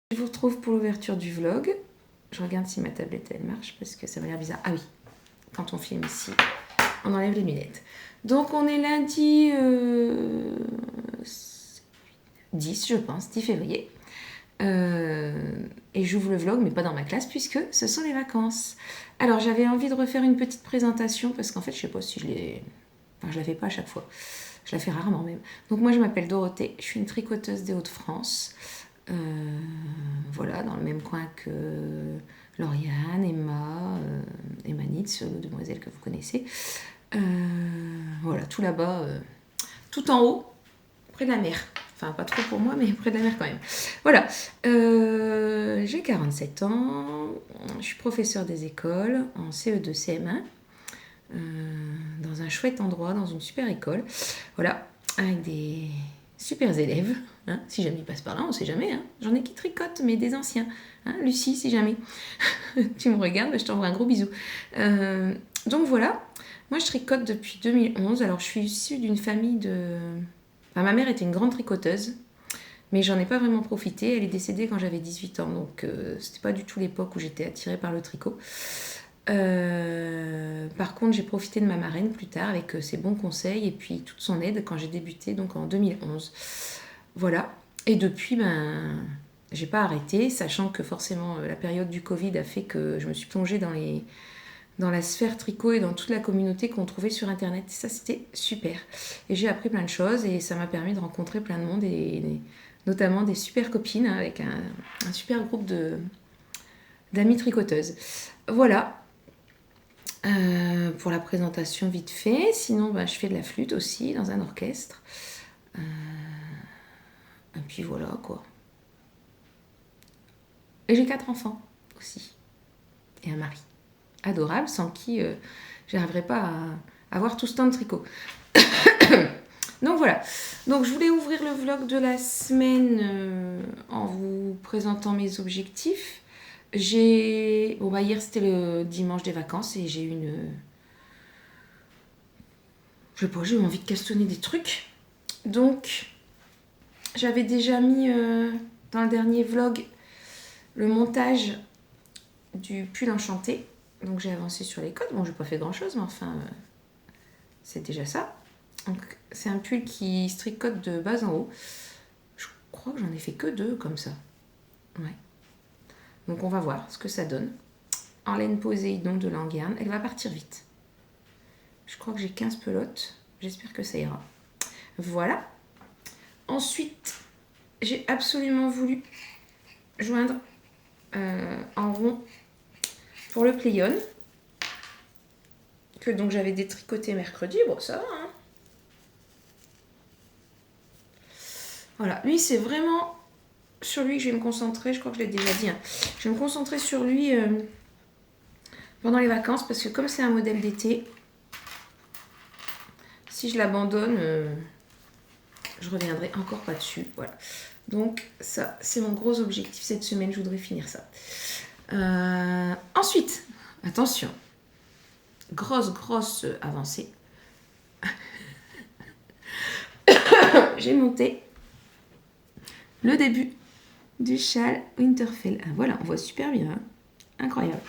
Je vous retrouve pour l'ouverture du vlog. Je regarde si ma tablette elle marche parce que ça m'a l'air bizarre. Ah oui, quand on filme ici, on enlève les lunettes. Donc on est lundi 10 je pense, 10 février. Et j'ouvre le vlog mais pas dans ma classe puisque ce sont les vacances. Alors j'avais envie de refaire une petite présentation parce qu'en fait je sais pas si je l'ai... Enfin je la fais pas à chaque fois. Je la fais rarement même. Donc moi je m'appelle Dorothée, je suis une tricoteuse des Hauts-de-France. Voilà, dans le même coin que Lauriane, Emma, Emma Nitz, demoiselle que vous connaissez. Voilà, tout là-bas, tout en haut, près de la mer. Enfin, pas trop pour moi, mais près de la mer quand même. Voilà, j'ai 47 ans, je suis professeure des écoles en CE2, CM1, dans un chouette endroit, dans une super école. Voilà, avec des super élèves. Hein, si jamais ils passent par là, on sait jamais. Hein. J'en ai qui tricotent, mais des anciens. Hein, Lucie, si jamais tu me regardes, je t'envoie un gros bisou. Donc voilà, moi je tricote depuis 2011. Alors je suis issue d'une famille de... Enfin, ma mère était une grande tricoteuse, mais j'en ai pas vraiment profité. Elle est décédée quand j'avais 18 ans, donc c'était pas du tout l'époque où j'étais attirée par le tricot. Par contre, j'ai profité de ma marraine plus tard avec ses bons conseils et puis toute son aide quand j'ai débuté, donc en 2011. Voilà. Et depuis, j'ai pas arrêté, sachant que forcément la période du Covid a fait que je me suis plongée dans la sphère tricot et dans toute la communauté qu'on trouvait sur internet. Et ça, c'était super. Et j'ai appris plein de choses et ça m'a permis de rencontrer plein de monde et notamment des super copines avec un super groupe d'amies tricoteuses. Voilà. Pour la présentation vite fait. Sinon, je fais de la flûte aussi dans un orchestre. Et puis voilà quoi. Et j'ai 4 enfants aussi. Et un mari. Adorable, sans qui j'arriverais pas à avoir tout ce temps de tricot. Donc voilà. Donc je voulais ouvrir le vlog de la semaine en vous présentant mes objectifs. Hier c'était le dimanche des vacances et j'ai eu je sais pas, j'ai eu envie de castonner des trucs. Donc j'avais déjà mis dans le dernier vlog le montage du pull enchanté. Donc j'ai avancé sur les codes. Bon, j'ai pas fait grand chose, mais enfin, c'est déjà ça. Donc c'est un pull qui se tricote de bas en haut. Je crois que j'en ai fait que 2 comme ça. Ouais. Donc on va voir ce que ça donne. En laine Poséidon de Languerne. Elle va partir vite. Je crois que j'ai 15 pelotes. J'espère que ça ira. Voilà. Ensuite, j'ai absolument voulu joindre en rond pour le plion. Que donc j'avais détricoté mercredi. Bon, ça va, hein. Voilà. Lui, c'est vraiment sur lui que je vais me concentrer. Je crois que je l'ai déjà dit. Hein. Je vais me concentrer sur lui pendant les vacances parce que comme c'est un modèle d'été, si je l'abandonne, je reviendrai encore pas dessus. Voilà. Donc ça, c'est mon gros objectif cette semaine. Je voudrais finir ça. Ensuite, attention, grosse avancée. J'ai monté le début du châle Winterfell. Ah, voilà, on voit super bien. Hein. Incroyable.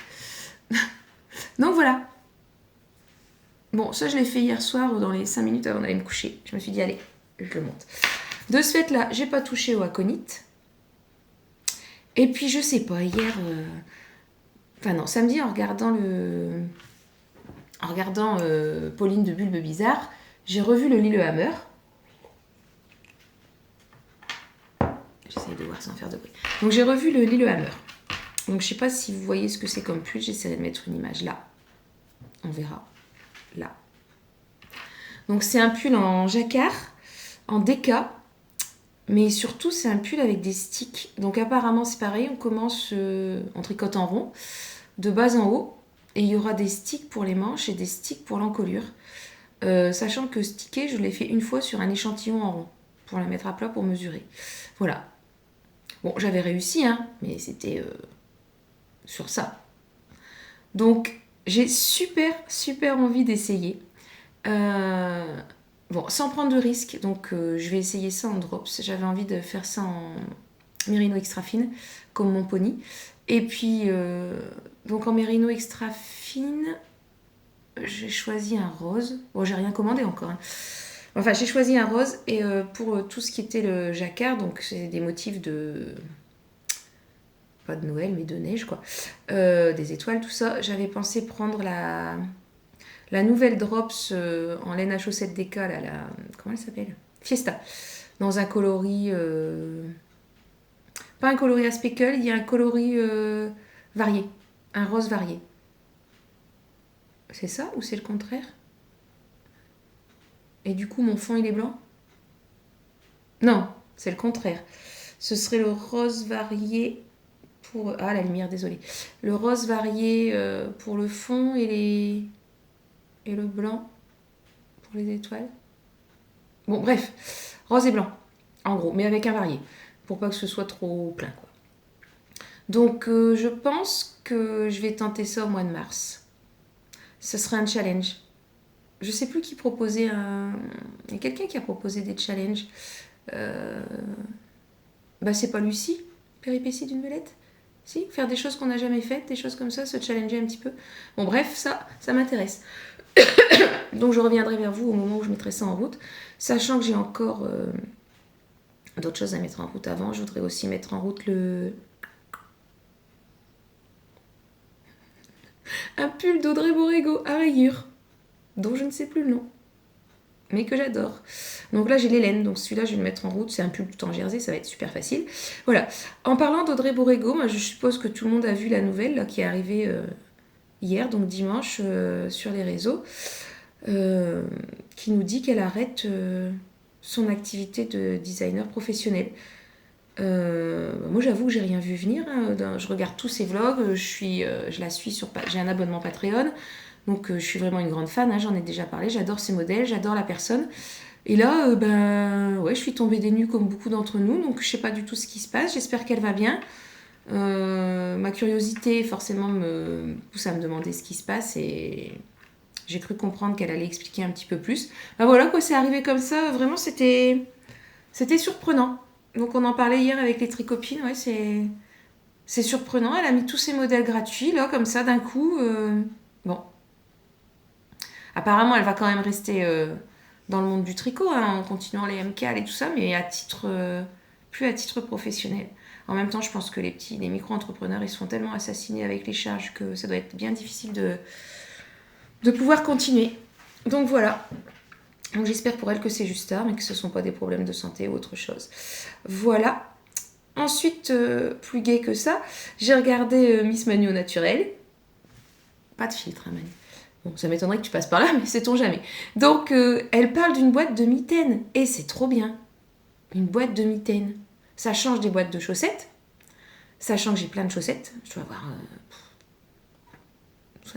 Donc voilà. Bon, ça je l'ai fait hier soir dans les 5 minutes avant d'aller me coucher. Je me suis dit, allez, je le monte. De ce fait là, j'ai pas touché au aconite. Et puis je sais pas, hier... Enfin non, samedi en regardant Pauline de Bulbe Bizarre, j'ai revu le Lillehammer. J'essaye de voir sans faire de bruit. Donc j'ai revu le Lillehammer. Donc je sais pas si vous voyez ce que c'est comme pull, j'essaierai de mettre une image là. On verra. Là. Donc c'est un pull en jacquard, en déca, mais surtout c'est un pull avec des sticks. Donc apparemment c'est pareil, on commence en tricote en rond, de bas en haut, et il y aura des sticks pour les manches et des sticks pour l'encolure. Sachant que sticker, je l'ai fait une fois sur un échantillon en rond, pour la mettre à plat pour mesurer. Voilà. Bon, j'avais réussi, hein, mais c'était sur ça. Donc j'ai super envie d'essayer. Bon, sans prendre de risque, donc je vais essayer ça en drops. J'avais envie de faire ça Mérino extra fine, comme mon pony. Et puis, donc en mérino extra fine, j'ai choisi un rose. Bon, j'ai rien commandé encore. Hein. Enfin, j'ai choisi un rose. Et pour tout ce qui était le jacquard, donc c'est des motifs de... Pas de Noël, mais de neige, quoi. Des étoiles, tout ça. J'avais pensé prendre la nouvelle Drops en laine à chaussettes Déca, là, comment elle s'appelle? Fiesta. Dans un coloris... Pas un coloris à speckle, il y a un coloris varié. Un rose varié. C'est ça ou c'est le contraire? Et du coup, mon fond, il est blanc? Non, c'est le contraire. Ce serait le rose varié pour... Ah, la lumière, désolée. Le rose varié pour le fond et le blanc pour les étoiles. Bon, bref. Rose et blanc, en gros, mais avec un varié. Pour pas que ce soit trop plein, quoi. Donc, je pense que je vais tenter ça au mois de mars. Ce serait un challenge. Je sais plus qui proposait un... Il y a quelqu'un qui a proposé des challenges. Bah, c'est pas Lucie, péripétie d'une belette. Si, faire des choses qu'on n'a jamais faites, des choses comme ça, se challenger un petit peu. Bon, bref, ça m'intéresse. Donc, je reviendrai vers vous au moment où je mettrai ça en route. Sachant que j'ai encore d'autres choses à mettre en route avant. Je voudrais aussi mettre en route un pull d'Audrey Borrego à rayures, dont je ne sais plus le nom, mais que j'adore. Donc là, j'ai les laines, donc celui-là, je vais le mettre en route. C'est un pull tout en jersey, ça va être super facile. Voilà. En parlant d'Audrey Borrego, moi, je suppose que tout le monde a vu la nouvelle là, qui est arrivée hier, donc dimanche, sur les réseaux, qui nous dit qu'elle arrête son activité de designer professionnel. Moi j'avoue que j'ai rien vu venir, hein. Je regarde tous ses vlogs, je la suis j'ai un abonnement Patreon, donc je suis vraiment une grande fan, hein, j'en ai déjà parlé, j'adore ses modèles, j'adore la personne. Et là, ouais, je suis tombée des nues comme beaucoup d'entre nous, donc je sais pas du tout ce qui se passe, j'espère qu'elle va bien. Ma curiosité forcément me pousse à me demander ce qui se passe et j'ai cru comprendre qu'elle allait expliquer un petit peu plus. Ben voilà quoi, c'est arrivé comme ça, vraiment c'était surprenant. Donc on en parlait hier avec les tricopines, ouais, c'est surprenant. Elle a mis tous ses modèles gratuits, là, comme ça, d'un coup. Bon. Apparemment, elle va quand même rester dans le monde du tricot, hein, en continuant les MCAL et tout ça, mais plus à titre professionnel. En même temps, je pense que les micro-entrepreneurs, ils se font tellement assassiner avec les charges que ça doit être bien difficile de pouvoir continuer. Donc voilà. Donc j'espère pour elle que c'est juste ça, mais que ce ne sont pas des problèmes de santé ou autre chose. Voilà. Ensuite, plus gai que ça, j'ai regardé Miss Manu au naturel. Pas de filtre, hein, Manu. Bon, ça m'étonnerait que tu passes par là, mais sait-on jamais. Donc, elle parle d'une boîte de mitaines. Et c'est trop bien. Une boîte de mitaines. Ça change des boîtes de chaussettes. Sachant que j'ai plein de chaussettes. Je dois avoir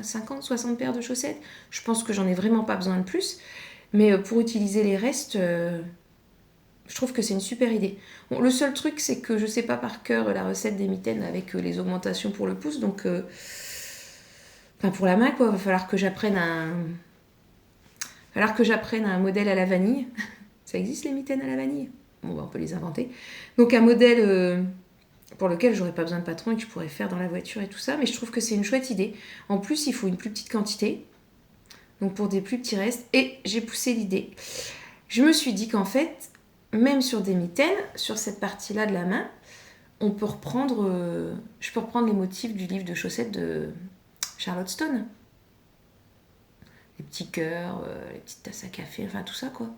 50, 60 paires de chaussettes. Je pense que j'en ai vraiment pas besoin de plus. Mais pour utiliser les restes, je trouve que c'est une super idée. Bon, le seul truc, c'est que je sais pas par cœur la recette des mitaines avec les augmentations pour le pouce. Donc, enfin pour la main, quoi. Il va falloir que j'apprenne un modèle à la vanille. Ça existe les mitaines à la vanille? Bon, on peut les inventer. Donc un modèle pour lequel j'aurais pas besoin de patron et que je pourrais faire dans la voiture et tout ça. Mais je trouve que c'est une chouette idée. En plus, il faut une plus petite quantité. Donc pour des plus petits restes. Et j'ai poussé l'idée. Je me suis dit qu'en fait, même sur des mitaines, sur cette partie-là de la main, je peux reprendre les motifs du livre de chaussettes de Charlotte Stone. Les petits cœurs, les petites tasses à café, enfin tout ça quoi.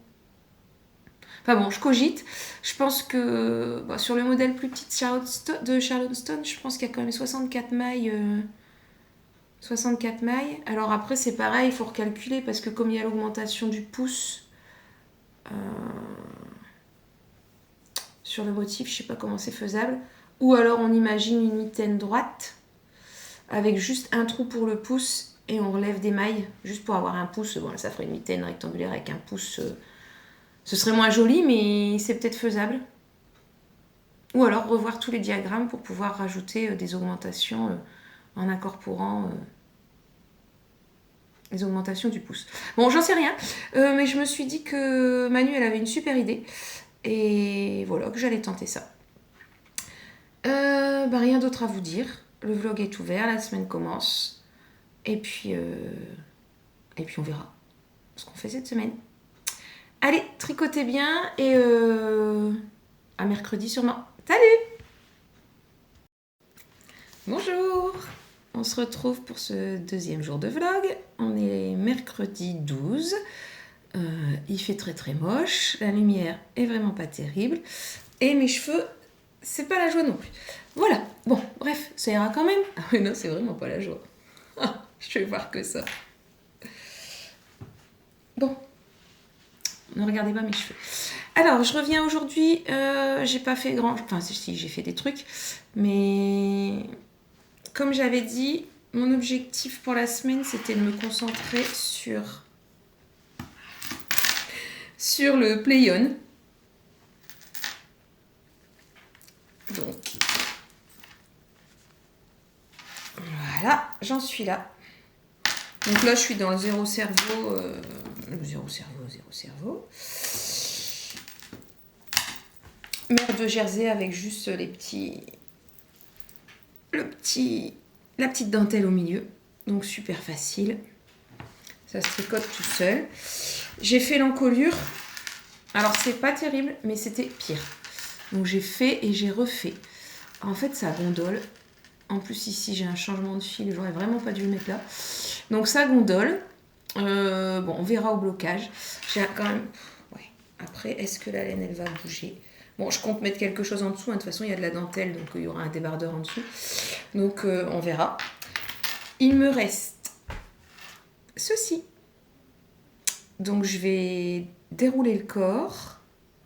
Enfin bon, je cogite. Je pense que sur le modèle plus petit de Charlotte Stone, je pense qu'il y a quand même 64 mailles. 64 mailles. Alors après, c'est pareil, il faut recalculer parce que comme il y a l'augmentation du pouce sur le motif, je sais pas comment c'est faisable. Ou alors on imagine une mitaine droite avec juste un trou pour le pouce et on relève des mailles juste pour avoir un pouce. Bon, ça ferait une mitaine rectangulaire avec un pouce. Ce serait moins joli, mais c'est peut-être faisable. Ou alors revoir tous les diagrammes pour pouvoir rajouter des augmentations en incorporant les augmentations du pouce. Bon, j'en sais rien, mais je me suis dit que Manu, elle avait une super idée. Et voilà, que j'allais tenter ça. Rien d'autre à vous dire. Le vlog est ouvert, la semaine commence. Et puis on verra ce qu'on fait cette semaine. Allez, tricotez bien et à mercredi sûrement. Salut! Bonjour! On se retrouve pour ce deuxième jour de vlog. On est mercredi 12. Il fait très très moche. La lumière est vraiment pas terrible. Et mes cheveux, c'est pas la joie non plus. Voilà. Bon, bref, ça ira quand même. Ah oui, non, c'est vraiment pas la joie. Je vais voir que ça. Bon. Ne regardez pas mes cheveux. Alors, je reviens aujourd'hui. J'ai pas fait grand... Enfin, si, j'ai fait des trucs. Mais... Comme j'avais dit, mon objectif pour la semaine, c'était de me concentrer sur le play-on. Donc, voilà, j'en suis là. Donc là, je suis dans le zéro cerveau. Zéro cerveau. Mère de Jersey avec juste la petite dentelle au milieu. Donc super facile. Ça se tricote tout seul. J'ai fait l'encolure. Alors c'est pas terrible, mais c'était pire. Donc j'ai fait et j'ai refait. En fait, ça gondole. En plus, ici, j'ai un changement de fil. J'aurais vraiment pas dû le mettre là. Donc ça gondole. Bon, on verra au blocage. J'ai quand même... Ouais. Après, est-ce que la laine, elle va bouger? Bon, je compte mettre quelque chose en dessous. De toute façon, il y a de la dentelle, donc il y aura un débardeur en dessous. Donc, on verra. Il me reste ceci. Donc, je vais dérouler le corps.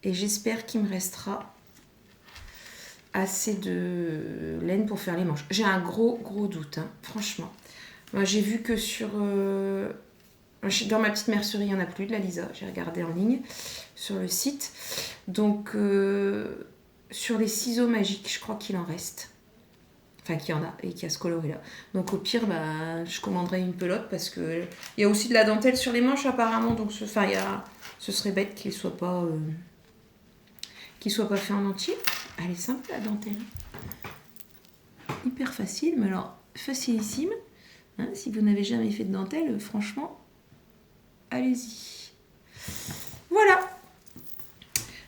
Et j'espère qu'il me restera assez de laine pour faire les manches. J'ai un gros doute, hein, franchement. Moi, j'ai vu que dans ma petite mercerie, il n'y en a plus de la Lisa. J'ai regardé en ligne sur le site. Donc, sur les ciseaux magiques, je crois qu'il en reste. Enfin, qu'il y en a et qu'il y a ce coloris-là. Donc, au pire, je commanderai une pelote parce qu'il y a aussi de la dentelle sur les manches, apparemment. Donc, ce serait bête qu'il ne soit pas fait en entier. Elle est simple, la dentelle. Hyper facile, mais alors, facilissime. Hein, si vous n'avez jamais fait de dentelle, franchement, allez-y. Voilà.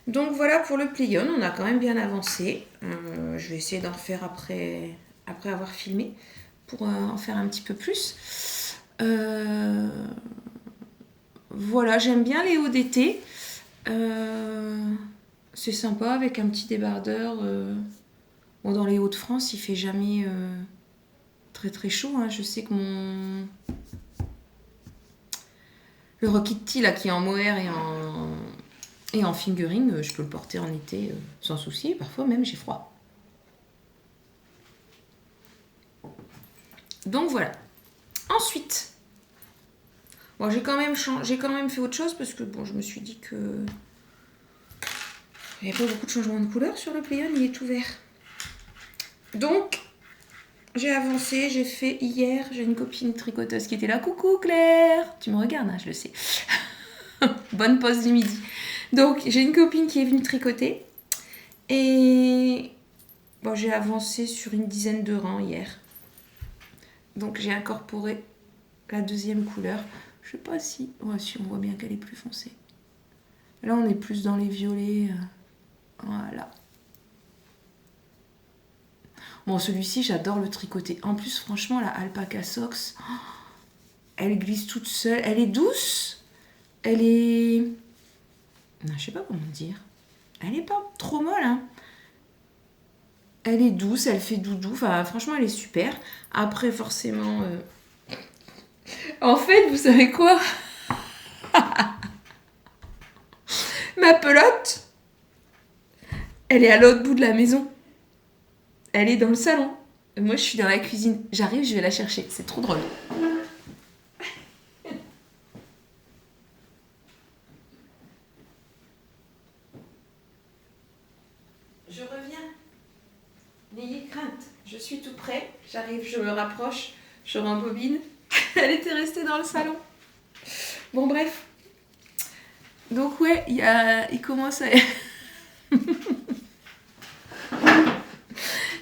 Donc voilà pour le plion, on a quand même bien avancé. Je vais essayer d'en refaire après avoir filmé pour en faire un petit peu plus. Voilà, j'aime bien les hauts d'été. C'est sympa avec un petit débardeur. Bon, dans les Hauts-de-France, il fait jamais très très chaud. Hein. Je sais que le Rockity là qui est en mohair et en fingering, je peux le porter en été sans souci. Parfois même j'ai froid. Donc voilà. Ensuite, bon, j'ai quand même fait autre chose parce que bon, je me suis dit que il n'y avait pas beaucoup de changements de couleur sur le plion, il est tout vert. Donc j'ai avancé, j'ai fait hier, j'ai une copine tricoteuse qui était là. Coucou Claire, tu me regardes, hein, je le sais. Bonne pause du midi. Donc j'ai une copine qui est venue tricoter et bon, j'ai avancé sur une dizaine de rangs hier. Donc j'ai incorporé la deuxième couleur. Je sais pas si... Ouais, si on voit bien qu'elle est plus foncée. Là on est plus dans les violets. Voilà. Bon, celui-ci, j'adore le tricoter. En plus, franchement, la Alpaca Socks, elle glisse toute seule. Elle est douce. Elle est... Non, je sais pas comment dire. Elle est pas trop molle, hein. Elle est douce, elle fait doudou. Enfin, franchement, elle est super. Après, forcément... En fait, vous savez quoi? Ma pelote, elle est à l'autre bout de la maison. Elle est dans le salon. Moi, je suis dans la cuisine. J'arrive, je vais la chercher. C'est trop drôle. Je reviens. N'ayez crainte. Je suis tout près. J'arrive, je me rapproche. Je rembobine. Elle était restée dans le salon. Bon, bref. Donc, ouais, il commence à...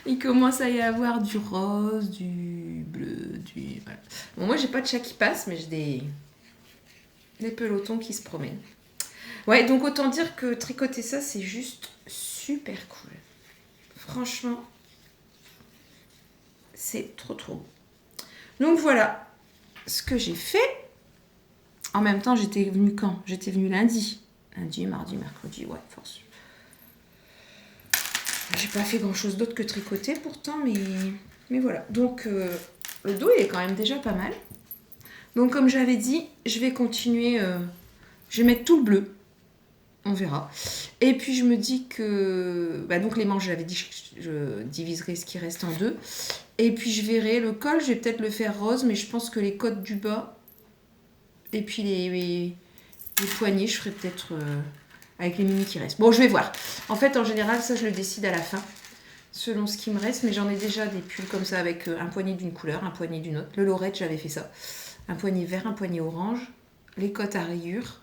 Il commence à y avoir du rose, du bleu, du... Voilà. Bon, moi, j'ai pas de chat qui passe, mais j'ai des pelotons qui se promènent. Ouais, donc autant dire que tricoter ça, c'est juste super cool. Franchement, c'est trop trop beau. Donc voilà ce que j'ai fait. En même temps, j'étais venue quand? J'étais venue lundi. Lundi, mardi, mercredi, ouais, force. J'ai pas fait grand chose d'autre que tricoter pourtant, mais voilà. Donc le dos, il est quand même déjà pas mal. Donc comme j'avais dit, je vais continuer. Je vais mettre tout le bleu. On verra. Et puis je me dis que... Bah donc les manches, j'avais dit que je diviserai ce qui reste en deux. Et puis je verrai le col, je vais peut-être le faire rose, mais je pense que les côtes du bas et puis les poignets, je ferai peut-être avec les mini qui restent. Bon, je vais voir. En fait, en général, ça, je le décide à la fin, selon ce qui me reste. Mais j'en ai déjà des pulls comme ça avec un poignet d'une couleur, un poignet d'une autre. Le lorette, j'avais fait ça. Un poignet vert, un poignet orange. Les côtes à rayures.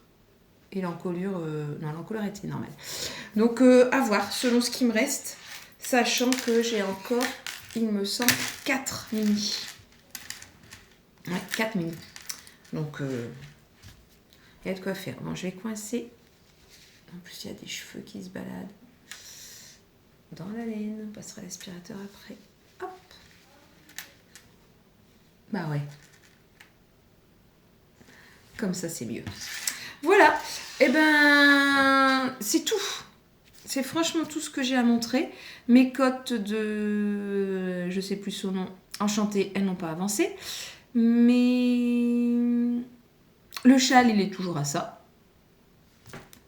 Et l'encolure... Non, l'encolure était normale. Donc, à voir, selon ce qui me reste. Sachant que j'ai encore, il me semble, 4 mini. Ouais, 4 mini. Donc, il y a de quoi faire. Bon, je vais coincer. En plus, il y a des cheveux qui se baladent dans la laine. On passera l'aspirateur après. Hop. Bah ouais. Comme ça, c'est mieux. Voilà. Et ben, c'est tout. C'est franchement tout ce que j'ai à montrer. Mes cotes de... Je sais plus son nom. Enchantée, elles n'ont pas avancé. Mais... Le châle, il est toujours à ça.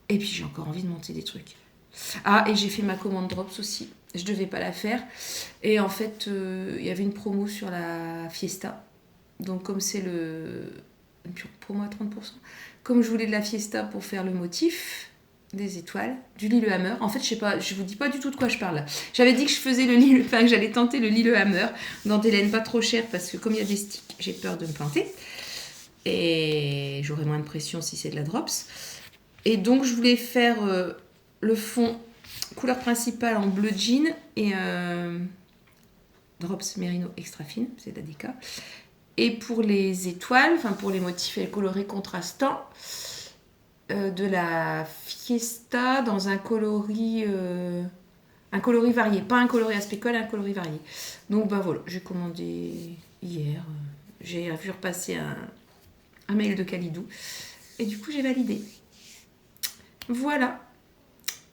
Et puis, j'ai encore envie de monter des trucs. Ah, et j'ai fait ma commande Drops aussi. Je devais pas la faire. Et en fait, il y avait une promo sur la Fiesta. Donc, comme c'est le... Pour moi, 30%. Comme je voulais de la Fiesta pour faire le motif des étoiles, du Lillehammer. En fait, je sais pas, je vous dis pas du tout de quoi je parle. J'avais dit que je faisais que j'allais tenter le Lillehammer dans des laines pas trop chères parce que comme il y a des sticks, j'ai peur de me planter. Et j'aurai moins de pression si c'est de la Drops. Et donc, je voulais faire le fond couleur principale en bleu jean et Drops Merino extra fine, c'est de la DK. Et pour les étoiles, enfin pour les motifs et les colorés contrastants, de la Fiesta dans un coloris varié. Pas un coloris aspect colle, un coloris varié. Donc, bah voilà, j'ai commandé hier. J'ai vu repasser un mail de Kalidou. Et du coup, j'ai validé. Voilà.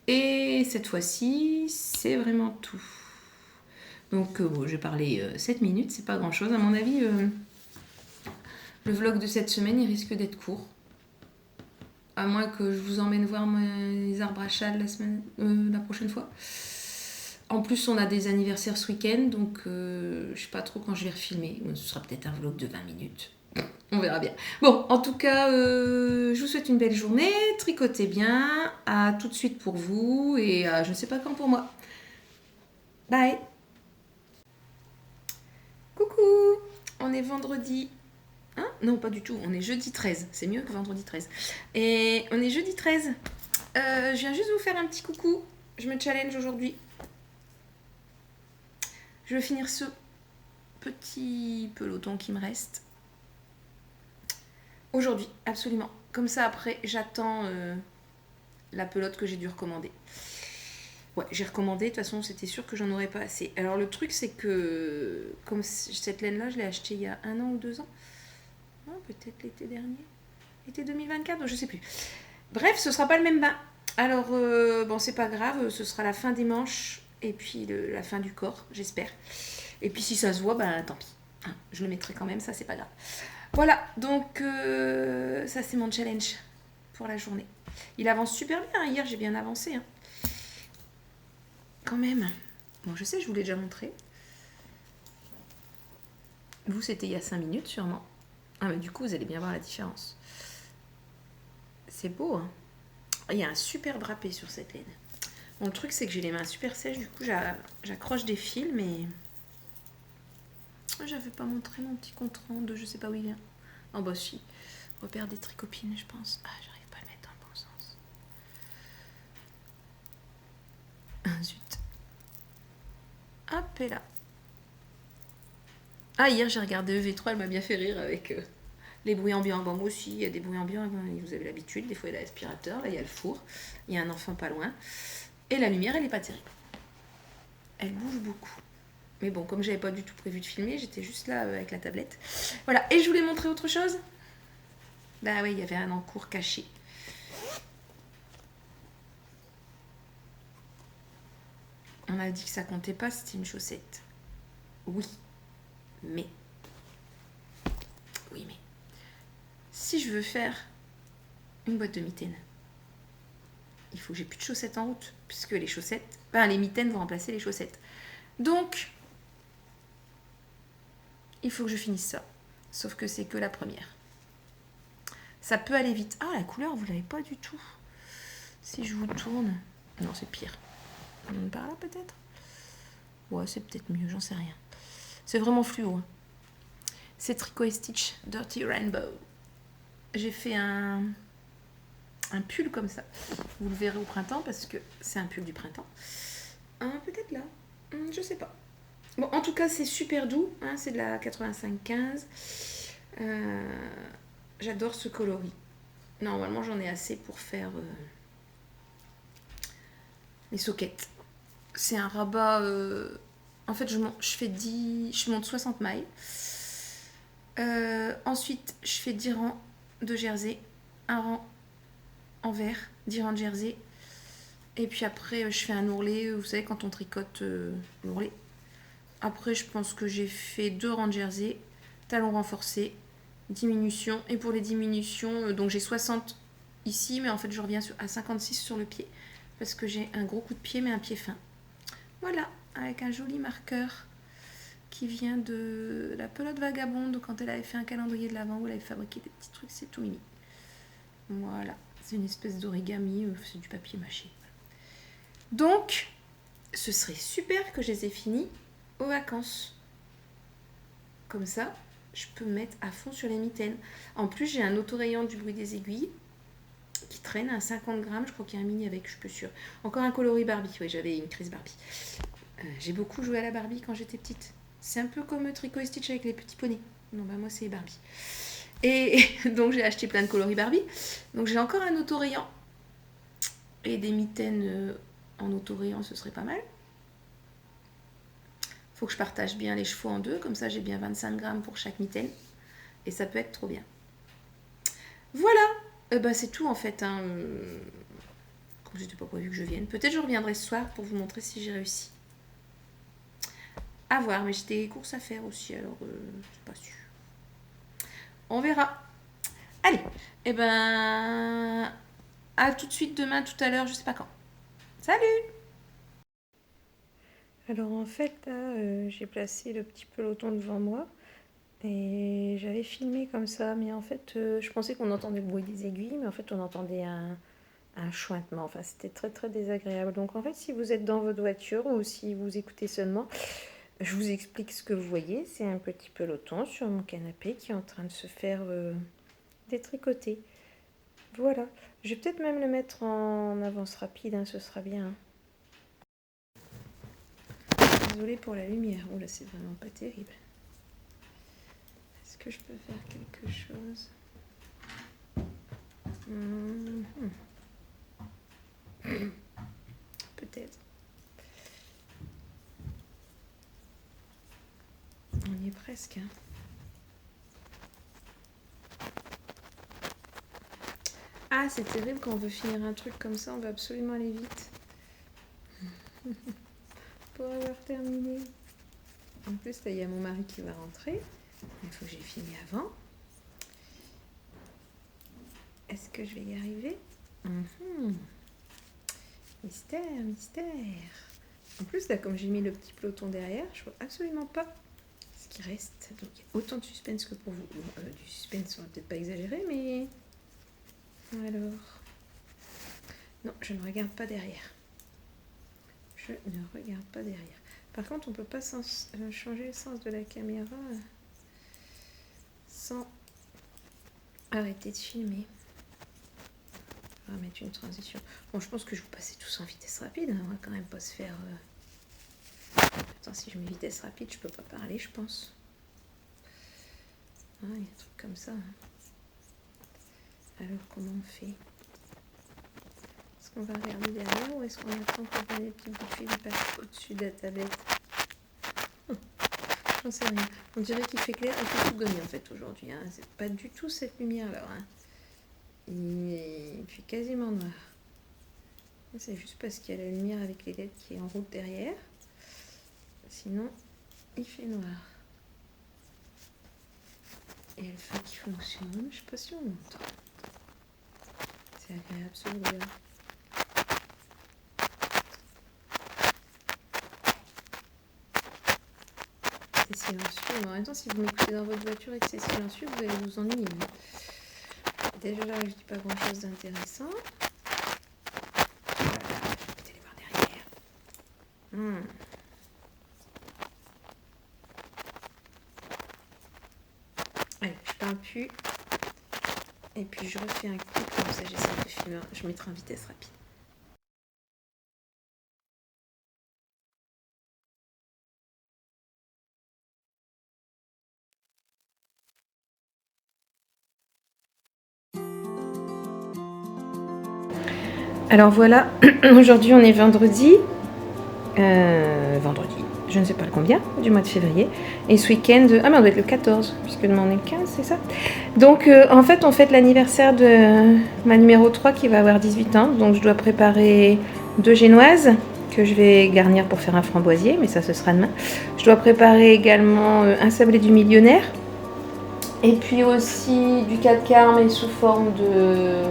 Et cette fois-ci, c'est vraiment tout. Donc, bon, j'ai parlé 7 minutes, c'est pas grand-chose. À mon avis, le vlog de cette semaine, il risque d'être court. À moins que je vous emmène voir mes arbres à châle la prochaine fois. En plus, on a des anniversaires ce week-end, donc je sais pas trop quand je vais refilmer. Ce sera peut-être un vlog de 20 minutes. On verra bien. Bon, en tout cas, je vous souhaite une belle journée. Tricotez bien. À tout de suite pour vous et à je ne sais pas quand pour moi. Bye. Coucou. On est vendredi. Hein? Non, pas du tout. On est jeudi 13. C'est mieux que vendredi 13. Et on est jeudi 13. Je viens juste vous faire un petit coucou. Je me challenge aujourd'hui. Je vais finir ce petit peloton qui me reste. Aujourd'hui, absolument. Comme ça, après, j'attends la pelote que j'ai dû recommander. Ouais, j'ai recommandé. De toute façon, c'était sûr que j'en aurais pas assez. Alors, le truc, c'est que... Comme cette laine-là, je l'ai achetée il y a 1 an ou 2 ans. Non, peut-être l'été dernier. Été 2024, je sais plus. Bref, ce sera pas le même bain. Alors, bon, c'est pas grave. Ce sera la fin des manches et puis la fin du corps, j'espère. Et puis, si ça se voit, ben tant pis. Hein, je le mettrai quand même, ça, c'est pas grave. Voilà, donc ça c'est mon challenge pour la journée. Il avance super bien, hier j'ai bien avancé. Hein. Quand même. Bon, je sais, je vous l'ai déjà montré. Vous, c'était il y a 5 minutes sûrement. Ah, mais du coup, vous allez bien voir la différence. C'est beau, hein. Il y a un super drapé sur cette laine. Bon, le truc, c'est que j'ai les mains super sèches, du coup, j'accroche des fils, mais... J'avais pas montré mon petit compte rendu, je sais pas où il vient. Oh bah si, repère des tricopines, je pense. Ah, j'arrive pas à le mettre dans le bon sens. Ah, zut. Hop. et là. Ah, hier j'ai regardé EV3, elle m'a bien fait rire avec les bruits ambiants. Bon, moi aussi, il y a des bruits ambiants, vous avez l'habitude. Des fois, il y a l'aspirateur, là, il y a le four, il y a un enfant pas loin. Et la lumière, elle est pas terrible. Elle bouge beaucoup. Mais bon, comme j'avais pas du tout prévu de filmer, j'étais juste là avec la tablette. Voilà, et je voulais montrer autre chose. Bah oui, il y avait un encours caché. On a dit que ça comptait pas, c'était une chaussette. Oui, mais... Oui, mais... Si je veux faire une boîte de mitaines, il faut que j'ai plus de chaussettes en route, puisque les chaussettes... Ben, les mitaines vont remplacer les chaussettes. Donc, il faut que je finisse ça. Sauf que c'est que la première. Ça peut aller vite. Ah, la couleur, vous l'avez pas du tout. Si je vous tourne... Non, c'est pire. Par là, peut-être? Ouais, c'est peut-être mieux, j'en sais rien. C'est vraiment fluo. Hein. C'est Tricot et Stitch Dirty Rainbow. J'ai fait un pull comme ça. Vous le verrez au printemps parce que c'est un pull du printemps. Peut-être là. Je sais pas. Bon, en tout cas, c'est super doux. Hein, c'est de la 85-15. J'adore ce coloris. Normalement, j'en ai assez pour faire les soquettes. C'est un rabat... en fait, je monte 60 mailles. Ensuite, je fais 10 rangs de jersey. Un rang en vert, 10 rangs de jersey. Et puis après, je fais un ourlet. Vous savez, quand on tricote l'ourlet. Après, je pense que j'ai fait 2 rangs de jersey. Talons renforcés. Diminution. Et pour les diminutions, donc j'ai 60 ici. Mais en fait, je reviens à 56 sur le pied. Parce que j'ai un gros coup de pied, mais un pied fin. Voilà, avec un joli marqueur qui vient de la pelote vagabonde quand elle avait fait un calendrier de l'Avent où elle avait fabriqué des petits trucs, c'est tout mimi. Voilà, c'est une espèce d'origami, c'est du papier mâché. Donc, ce serait super que je les ai finis aux vacances. Comme ça, je peux me mettre à fond sur les mitaines. En plus, j'ai un autorayant du bruit des aiguilles qui traîne à 50 grammes. Je crois qu'il y a un mini avec, je suis plus sûre. Encore un coloris Barbie. Oui, j'avais une crise Barbie. J'ai beaucoup joué à la Barbie quand j'étais petite. C'est un peu comme Tricot et Stitch avec les petits poneys. Non, bah moi, c'est Barbie. Et donc, j'ai acheté plein de coloris Barbie. Donc, j'ai encore un autorayant. Et des mitaines en autorayant, ce serait pas mal. Faut que je partage bien les chevaux en deux. Comme ça, j'ai bien 25 grammes pour chaque mitaine. Et ça peut être trop bien. Voilà. C'est tout, en fait. Hein. Comme je n'étais pas prévu que je vienne. Peut-être je reviendrai ce soir pour vous montrer si j'ai réussi. À voir, mais j'ai des courses à faire aussi, alors c'est pas sûr. On verra. Allez, à tout de suite demain, tout à l'heure, je sais pas quand. Salut! Alors en fait, là, j'ai placé le petit peloton devant moi et j'avais filmé comme ça, mais en fait, je pensais qu'on entendait le bruit des aiguilles, mais en fait, on entendait un chointement. Enfin, c'était très très désagréable. Donc en fait, si vous êtes dans votre voiture ou si vous écoutez seulement, je vous explique ce que vous voyez. C'est un petit peloton sur mon canapé qui est en train de se faire détricoter. Voilà. Je vais peut-être même le mettre en avance rapide, hein, ce sera bien. Hein. Désolée pour la lumière. Oh là, c'est vraiment pas terrible. Est-ce que je peux faire quelque chose? Peut-être. On y est presque. Hein. Ah, c'est terrible quand on veut finir un truc comme ça, on veut absolument aller vite. Pour avoir terminé. En plus, là, il y a mon mari qui va rentrer. Il faut que j'ai fini avant. Est-ce que je vais y arriver? Mystère, mystère. En plus, là, comme j'ai mis le petit peloton derrière, je vois absolument pas ce qui reste. Donc, il y a autant de suspense que pour vous. Bon, du suspense, on va peut-être pas exagérer, mais... Alors... Non, je ne regarde pas derrière. Je ne regarde pas derrière. Par contre, on ne peut pas changer le sens de la caméra sans arrêter de filmer. On va mettre une transition. Bon, je pense que je vous passais tous en vitesse rapide. Hein. On va quand même pas se faire Attends, si je mets vitesse rapide, je peux pas parler, je pense. Ah, il y a un truc comme ça. Alors, comment on fait? Est-ce qu'on va regarder derrière ou est-ce qu'on attend qu'on ait des petits bouts de fil qui passent au-dessus de la tablette? J'en sais rien. On dirait qu'il fait clair et qu'il tout gagné en fait aujourd'hui. Hein. C'est pas du tout cette lumière-là. Hein. Il fait quasiment noir. C'est juste parce qu'il y a la lumière avec les LED qui est en route derrière. Sinon, il fait noir. Et le feu qui fonctionne, je sais pas si on entend. C'est agréable ce bruit-là. C'est silencieux. Mais en même temps, si vous m'écoutez dans votre voiture et que c'est silencieux, vous allez vous ennuyer. Déjà là, je dis pas grand-chose d'intéressant. Voilà, je vais peut-être aller voir derrière. Allez, je parle plus. Et puis je refais un clip, comme ça j'essaie de filmer. Je mettrai en vitesse rapide. Alors voilà, aujourd'hui on est vendredi. Je ne sais pas le combien, du mois de février. Et ce week-end, ah mais on doit être le 14, puisque demain on est le 15, c'est ça. Donc en fait on fête l'anniversaire de ma numéro 3 qui va avoir 18 ans. Donc je dois préparer 2 génoises que je vais garnir pour faire un framboisier, mais ça ce sera demain. Je dois préparer également un sablé du millionnaire. Et puis aussi du 4 quarts mais sous forme de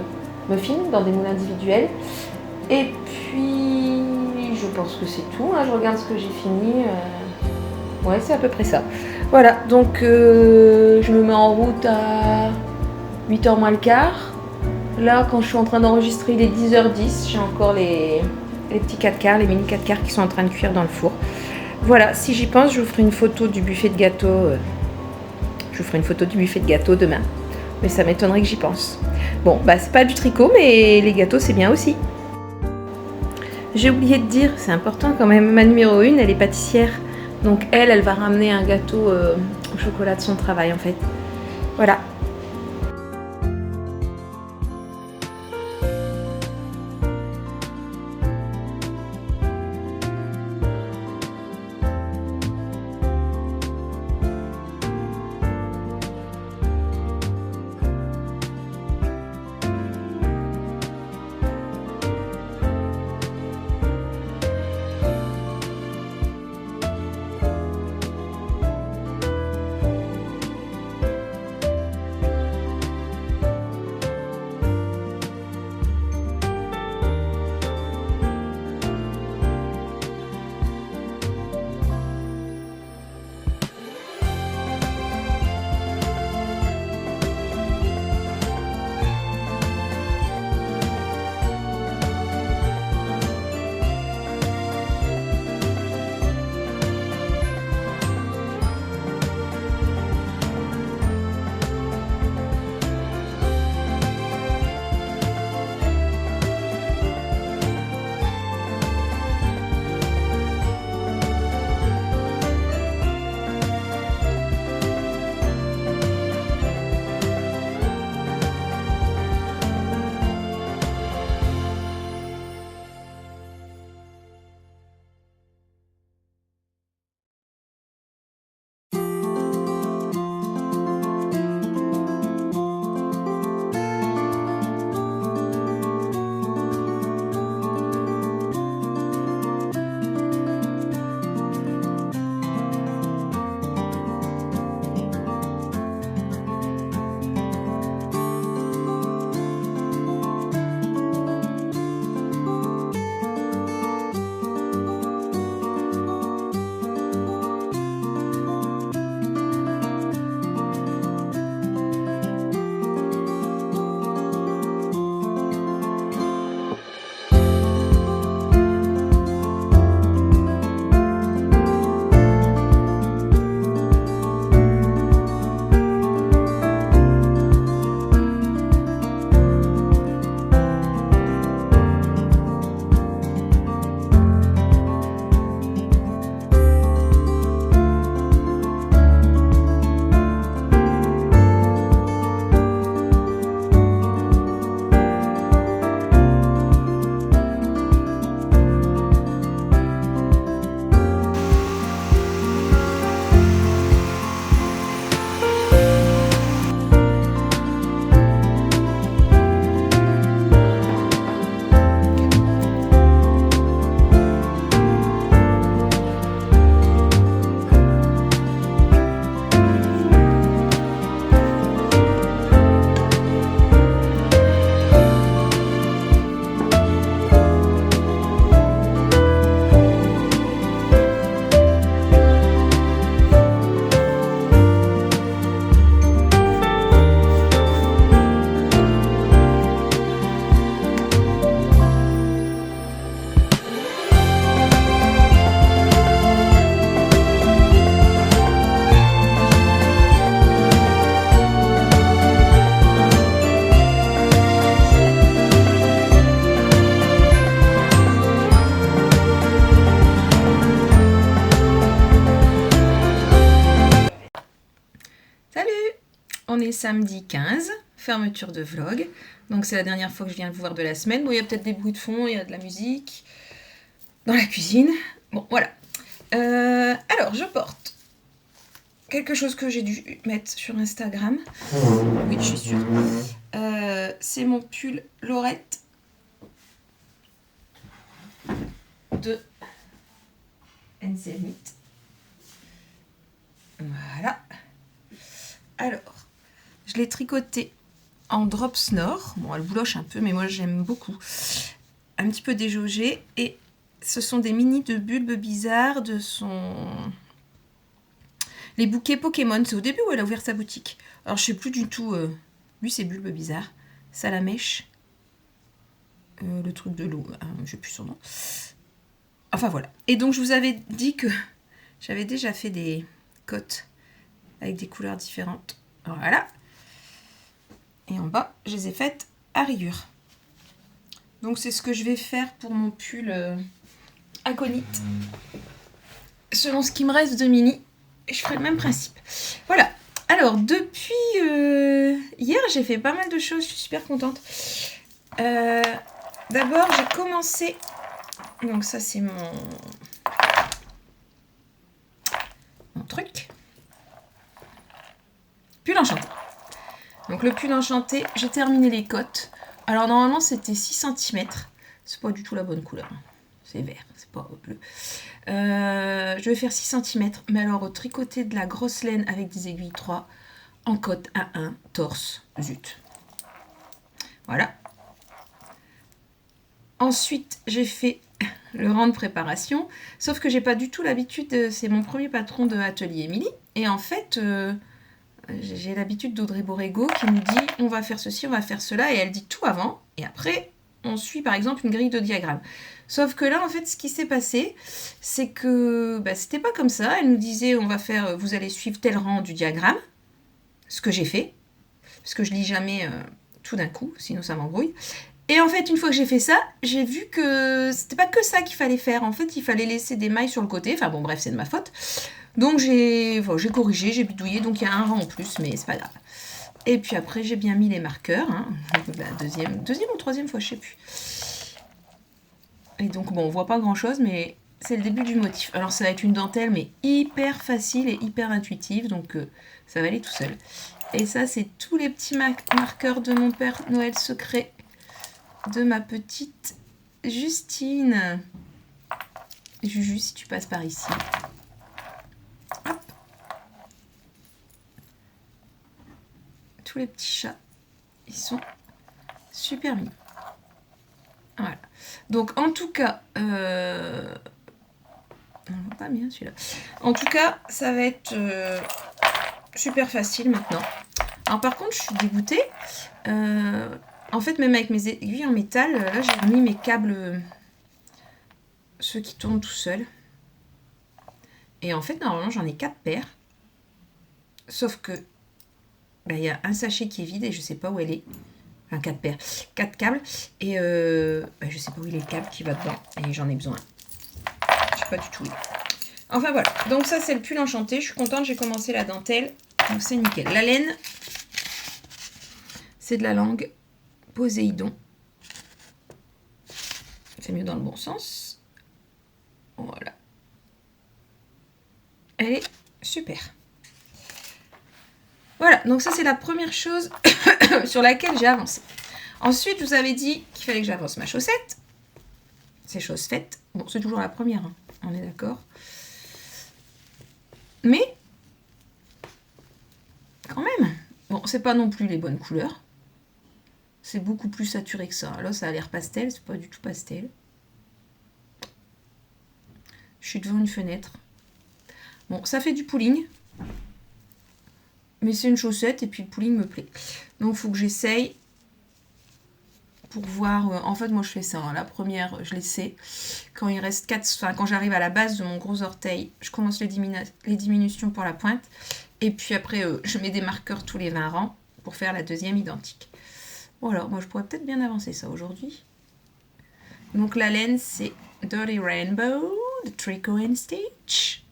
muffins dans des moules individuels. Et puis je pense que c'est tout, hein. Je regarde ce que j'ai fini. Ouais, c'est à peu près ça. Voilà, donc je me mets en route à 8h moins le quart. Là, quand je suis en train d'enregistrer, il est 10h10. J'ai encore les petits 4 quarts, les mini 4 quarts qui sont en train de cuire dans le four. Voilà, si j'y pense, je vous ferai une photo du buffet de gâteau. Je vous ferai une photo du buffet de gâteau demain. Mais ça m'étonnerait que j'y pense. Bon, bah c'est pas du tricot, mais les gâteaux c'est bien aussi. J'ai oublié de dire, c'est important quand même, ma numéro 1, elle est pâtissière. Donc elle va ramener un gâteau au chocolat de son travail en fait. Voilà. est samedi 15, fermeture de vlog. Donc c'est la dernière fois que je viens vous voir de la semaine. Bon, il y a peut-être des bruits de fond, il y a de la musique dans la cuisine. Bon, voilà. Alors, je porte quelque chose que j'ai dû mettre sur Instagram. Oui, je suis sûre. C'est mon pull Lorette de NZ Knit. Voilà. Alors, je l'ai tricoté en drop snore. Bon, elle bouloche un peu, mais moi j'aime beaucoup. Un petit peu déjaugé. Et ce sont des mini de bulbes bizarres de son... Les bouquets Pokémon. C'est au début où elle a ouvert sa boutique. Alors, je sais plus du tout... Lui, c'est bulbes bizarres. Salamèche. Le truc de l'eau. Je sais plus son nom. Enfin, voilà. Et donc, je vous avais dit que j'avais déjà fait des cottes avec des couleurs différentes. Voilà. Et en bas, je les ai faites à rayures. Donc c'est ce que je vais faire pour mon pull Aconite. Selon ce qui me reste de mini, je ferai le même principe. Voilà. Alors depuis hier, j'ai fait pas mal de choses. Je suis super contente. D'abord, j'ai commencé... Donc ça, c'est mon truc. Pull enchanté. Donc le pull enchanté, j'ai terminé les cottes. Alors normalement c'était 6 cm. C'est pas du tout la bonne couleur. C'est vert, c'est pas bleu. Je vais faire 6 cm. Mais alors tricoter de la grosse laine avec des aiguilles 3 en cotte à 1, torse, zut. Voilà. Ensuite j'ai fait le rang de préparation. Sauf que j'ai pas du tout l'habitude, c'est mon premier patron de Atelier Émilie. Et en fait... j'ai l'habitude d'Audrey Borrego qui nous dit on va faire ceci, on va faire cela, et elle dit tout avant, et après on suit par exemple une grille de diagramme. Sauf que là en fait ce qui s'est passé, c'est que c'était pas comme ça. Elle nous disait on va faire, vous allez suivre tel rang du diagramme, ce que j'ai fait, parce que je lis jamais tout d'un coup, sinon ça m'embrouille. Et en fait, une fois que j'ai fait ça, j'ai vu que c'était pas que ça qu'il fallait faire. En fait, il fallait laisser des mailles sur le côté. Enfin bon, bref, c'est de ma faute. Donc j'ai corrigé, j'ai bidouillé, donc il y a un rang en plus, mais c'est pas grave. Et puis après, j'ai bien mis les marqueurs. La deuxième ou troisième fois, je sais plus. Et donc bon, on voit pas grand chose, mais c'est le début du motif. Alors ça va être une dentelle, mais hyper facile et hyper intuitive, donc ça va aller tout seul. Et ça, c'est tous les petits marqueurs de mon Père Noël secret, de ma petite Justine. Juju, si tu passes par ici. Hop. Tous les petits chats, ils sont super mignons. Voilà. Donc en tout cas, on voit pas bien celui-là. En tout cas, ça va être super facile maintenant. Alors par contre, je suis dégoûtée. En fait, même avec mes aiguilles en métal, là j'ai remis mes câbles, ceux qui tournent tout seuls. Et en fait, normalement, j'en ai 4 paires. Sauf que il y a un sachet qui est vide et je sais pas où elle est. Enfin, 4 paires, 4 câbles. Et je sais pas où il est le câble qui va dedans. Et j'en ai besoin. Je sais pas du tout où il est. Enfin voilà. Donc ça, c'est le pull enchanté. Je suis contente, j'ai commencé la dentelle. Donc c'est nickel. La laine, c'est de la langue Poséidon. C'est mieux dans le bon sens. Voilà. Elle est super. Voilà, donc ça c'est la première chose sur laquelle j'ai avancé. Ensuite, je vous avais dit qu'il fallait que j'avance ma chaussette. C'est chose faite. Bon, c'est toujours la première, hein. On est d'accord. Mais, quand même, bon, c'est pas non plus les bonnes couleurs. C'est beaucoup plus saturé que ça. Là, ça a l'air pastel, c'est pas du tout pastel. Je suis devant une fenêtre. Bon, ça fait du pooling. Mais c'est une chaussette et puis le pooling me plaît. Donc, il faut que j'essaye pour voir... en fait, moi, je fais ça. Hein. La première, je l'essaie. Quand il reste 4... Enfin, quand j'arrive à la base de mon gros orteil, je commence les diminutions pour la pointe. Et puis après, je mets des marqueurs tous les 20 rangs pour faire la deuxième identique. Bon, alors, moi, je pourrais peut-être bien avancer ça aujourd'hui. Donc, la laine, c'est Dirty Rainbow de Tricot and Stitch.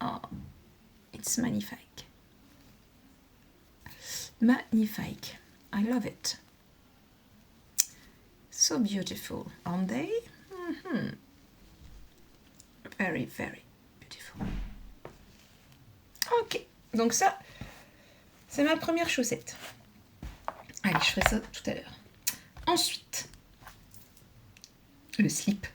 Oh, it's magnifique. magnifique. I love it. So beautiful, aren't they? Very, very beautiful. Ok, donc ça, c'est ma première chaussette. Allez, je ferai ça tout à l'heure. Ensuite, le slip.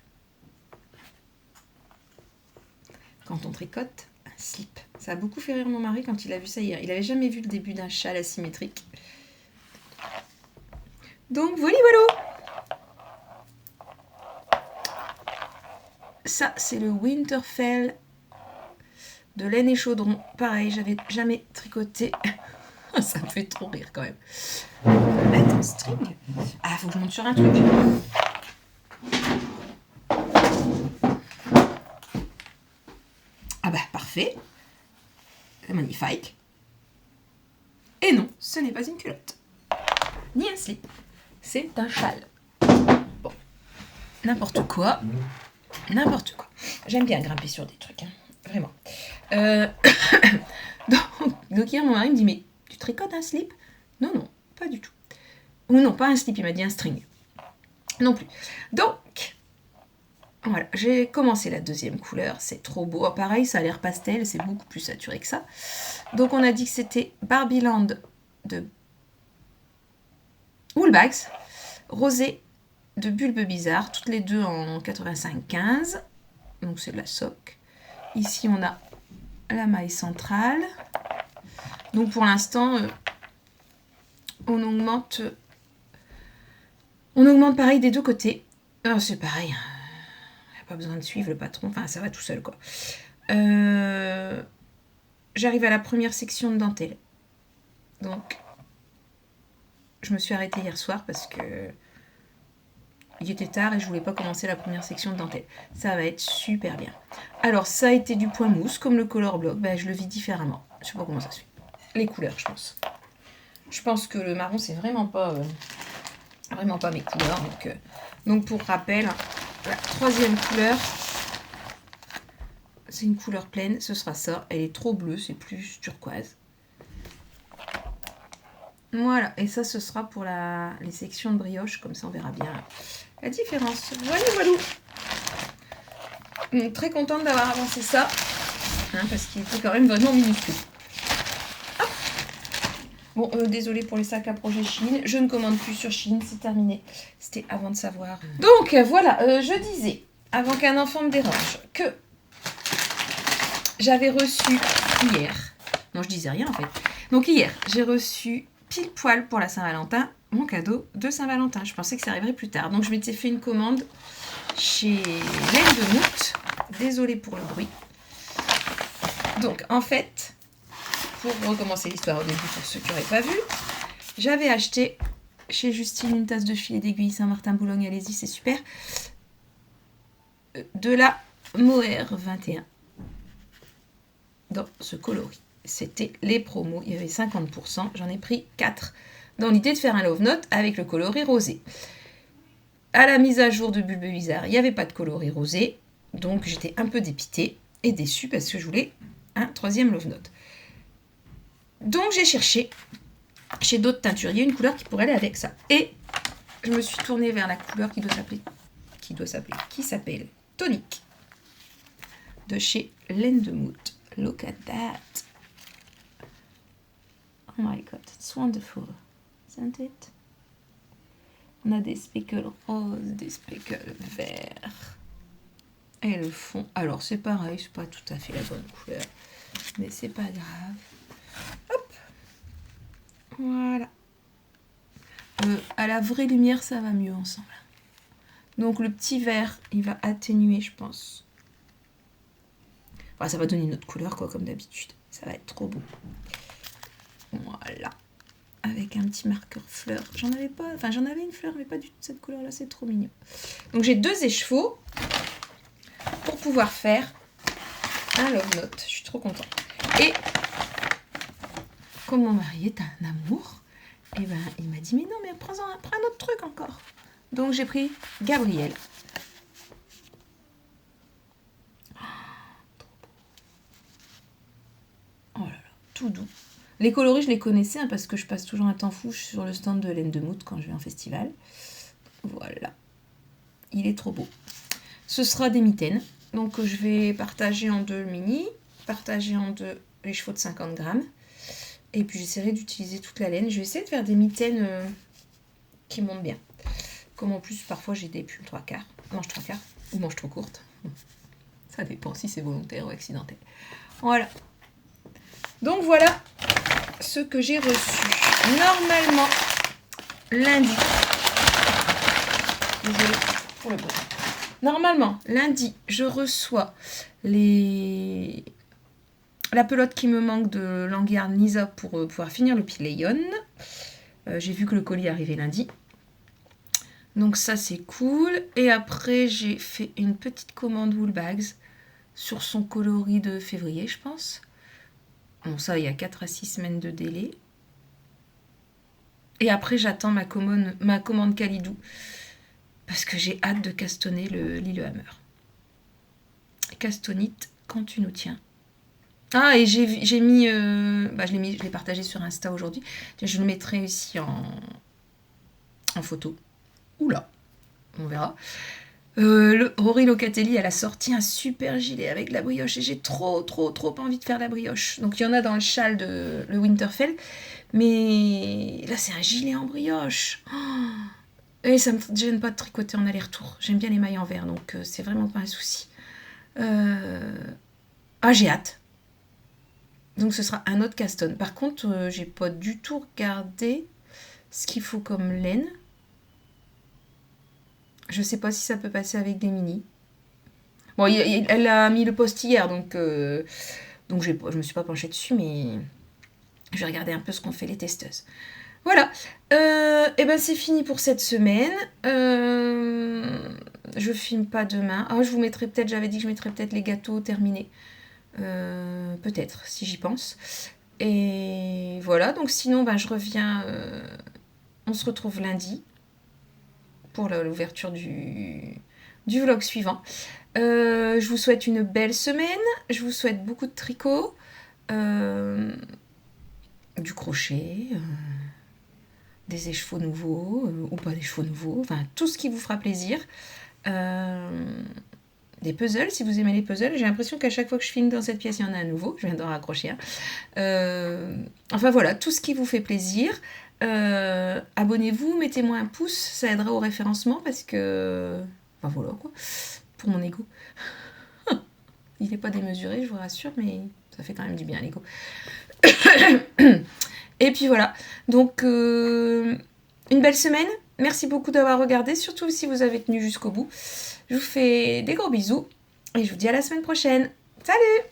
Quand on tricote, un slip. Ça a beaucoup fait rire mon mari quand il a vu ça hier. Il n'avait jamais vu le début d'un châle asymétrique. Donc voilà, voilà. Ça, c'est le Winterfell de laine et chaudron. Pareil, j'avais jamais tricoté. Ça me fait trop rire quand même. Mettre un string. Ah, faut que je monte sur un truc. Ah bah, parfait. C'est magnifique. Et non, ce n'est pas une culotte. Ni un slip. C'est un châle. Bon. N'importe quoi. N'importe quoi. J'aime bien grimper sur des trucs, hein. Vraiment. Donc hier, mon mari me dit, mais tu tricotes un slip? Non, non, pas du tout. Ou non, pas un slip, il m'a dit un string. Non plus. Donc, voilà, j'ai commencé la deuxième couleur. C'est trop beau. Oh, pareil, ça a l'air pastel, c'est beaucoup plus saturé que ça. Donc, on a dit que c'était Barbieland de Woolbags, rosé de Bulbe Bizarre, toutes les deux en 85-15. Donc, c'est de la soque. Ici, on a la maille centrale. Donc, pour l'instant, on augmente pareil des deux côtés. Alors, c'est pareil. Il n'y a pas besoin de suivre le patron. Enfin, ça va tout seul, quoi. J'arrive à la première section de dentelle. Donc, je me suis arrêtée hier soir parce que il était tard et je voulais pas commencer la première section de dentelle. Ça va être super bien. Alors, ça a été du point mousse, comme le color block. Ben, je le vis différemment. Je sais pas comment ça se fait. Les couleurs, je pense. Je pense que le marron, c'est vraiment pas mes couleurs. Donc pour rappel, la troisième couleur, c'est une couleur pleine. Ce sera ça. Elle est trop bleue, c'est plus turquoise. Voilà, et ça, ce sera pour les sections de brioche. Comme ça, on verra bien la différence. Voilà, voilà. Donc, très contente d'avoir avancé ça, hein, parce qu'il était quand même vraiment minuscule. Ah. Bon, désolée pour les sacs à projet Shein. Je ne commande plus sur Shein, c'est terminé. C'était avant de savoir. Donc, voilà, je disais, avant qu'un enfant me dérange, que j'avais reçu hier... Non, je disais rien, en fait. Donc, hier, j'ai reçu pile poil pour la Saint-Valentin mon cadeau de Saint-Valentin. Je pensais que ça arriverait plus tard. Donc, je m'étais fait une commande chez Laine de Mout. Désolée pour le bruit. Donc, en fait, pour recommencer l'histoire au début, pour ceux qui n'auraient pas vu, j'avais acheté chez Justine une tasse de filet d'aiguille Saint-Martin-Boulogne. Allez-y, c'est super. De la Mohair 21 dans ce coloris. C'était les promos. Il y avait 50%. J'en ai pris 4 dans l'idée de faire un love note avec le coloris rosé. À la mise à jour de Bulbe Bizarre, il n'y avait pas de coloris rosé. Donc, j'étais un peu dépitée et déçue parce que je voulais un troisième love note. Donc, j'ai cherché chez d'autres teinturiers une couleur qui pourrait aller avec ça. Et je me suis tournée vers la couleur qui s'appelle Tonic de chez Laine de Mout. Look at that. Oh my god, it's wonderful, isn't it? On a des speckles roses, des speckles verts. Et le fond, alors c'est pareil, c'est pas tout à fait la bonne couleur, mais c'est pas grave. Hop, voilà. À la vraie lumière, ça va mieux ensemble. Donc le petit vert, il va atténuer, je pense. Enfin, ça va donner une autre couleur, quoi, comme d'habitude. Ça va être trop beau. Voilà. Avec un petit marqueur fleur. J'en avais une fleur, mais pas du tout cette couleur-là, c'est trop mignon. Donc j'ai 2 échevaux pour pouvoir faire un love note. Je suis trop contente. Et comme mon mari est un amour, et ben il m'a dit mais non, mais prends un autre truc encore. Donc j'ai pris Gabriel. Oh, trop beau. Oh là là, tout doux. Les coloris, je les connaissais hein, parce que je passe toujours un temps fou sur le stand de laine de Mout quand je vais en festival. Voilà. Il est trop beau. Ce sera des mitaines. Donc je vais partager en deux le mini, partager en deux les chevaux de 50 grammes. Et puis j'essaierai d'utiliser toute la laine. Je vais essayer de faire des mitaines qui montent bien. Comme en plus parfois j'ai des pulls 3/4, manches 3/4 ou manches trop courtes. Ça dépend si c'est volontaire ou accidentel. Voilà. Donc voilà ce que j'ai reçu. Normalement, lundi. Désolée pour le bruit. Normalement, lundi, je reçois la pelote qui me manque de Languard Nisa pour pouvoir finir le Pileyon. J'ai vu que le colis arrivait lundi. Donc ça, c'est cool. Et après, j'ai fait une petite commande Woolbags sur son coloris de février, je pense. Bon, ça, il y a 4 à 6 semaines de délai. Et après, j'attends ma commande Kalidou. Parce que j'ai hâte de castonner le Lillehammer. Castonite, quand tu nous tiens. Ah, et j'ai mis... je l'ai partagé sur Insta aujourd'hui. Je le mettrai aussi en photo. Oula, on verra. Rory Locatelli, elle a sorti un super gilet avec de la brioche et j'ai trop envie de faire la brioche. Donc il y en a dans le châle de le Winterfell, mais là c'est un gilet en brioche. Oh, et ça me gêne pas de tricoter en aller-retour. J'aime bien les mailles en vert, donc c'est vraiment pas un souci. J'ai hâte. Donc ce sera un autre caston. Par contre, j'ai pas du tout regardé ce qu'il faut comme laine. Je sais pas si ça peut passer avec des mini. Bon, elle a mis le post hier, donc je me suis pas penchée dessus, mais je vais regarder un peu ce qu'ont fait les testeuses. Voilà. Et ben c'est fini pour cette semaine. Je filme pas demain. Ah, je vous mettrai peut-être, j'avais dit que je mettrais peut-être les gâteaux terminés. Peut-être, si j'y pense. Et voilà, donc sinon, je reviens. On se retrouve lundi pour l'ouverture du vlog suivant. Je vous souhaite une belle semaine. Je vous souhaite beaucoup de tricot, du crochet, des écheveaux nouveaux, ou pas des chevaux nouveaux, enfin tout ce qui vous fera plaisir. Des puzzles, si vous aimez les puzzles. J'ai l'impression qu'à chaque fois que je filme dans cette pièce, il y en a un nouveau. Je viens d'en raccrocher un. Enfin voilà, tout ce qui vous fait plaisir. Abonnez-vous, mettez-moi un pouce, ça aidera au référencement parce que... Enfin voilà quoi, pour mon ego. Il n'est pas démesuré, je vous rassure, mais ça fait quand même du bien l'ego. Et puis voilà, donc une belle semaine. Merci beaucoup d'avoir regardé, surtout si vous avez tenu jusqu'au bout. Je vous fais des gros bisous et je vous dis à la semaine prochaine. Salut!